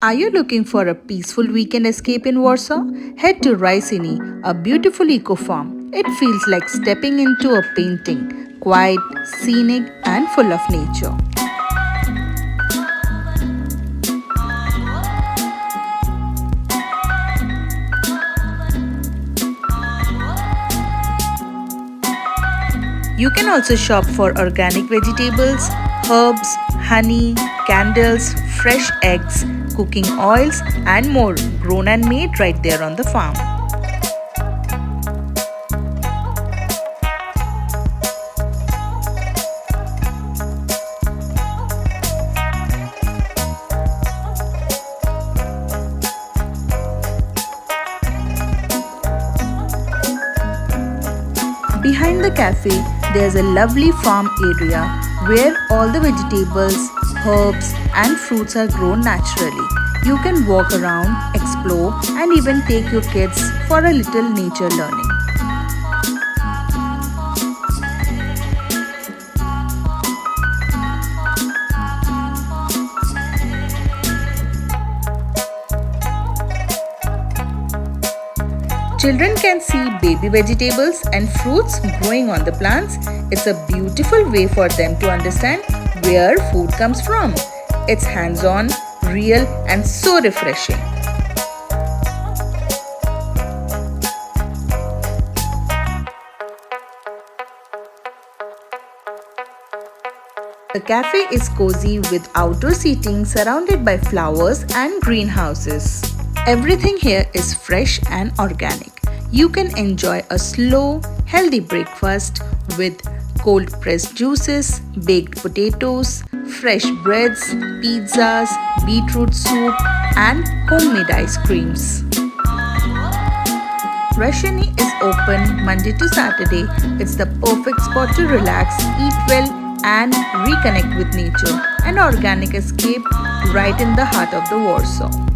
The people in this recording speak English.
Are you looking for a peaceful weekend escape in Warsaw? Head to Rysiny, a beautiful eco farm. It feels like stepping into a painting, quiet, scenic, and full of nature. You can also shop for organic vegetables, herbs, honey, candles, fresh eggs, cooking oils, and more grown and made right there on the farm. Behind the cafe, there's a lovely farm area where all the vegetables, herbs, and fruits are grown naturally. You can walk around, explore, and even take your kids for a little nature learning. Children can see baby vegetables and fruits growing on the plants. It's a beautiful way for them to understand where food comes from. It's hands-on, real, and so refreshing. The cafe is cozy with outdoor seating surrounded by flowers and greenhouses. Everything here is fresh and organic. You can enjoy a slow, healthy breakfast with cold pressed juices, baked potatoes, fresh breads, pizzas, beetroot soup, and homemade ice creams. Rysiny is open Monday to Saturday. It's the perfect spot to relax, eat well, and reconnect with nature. An organic escape right in the heart of the Warsaw.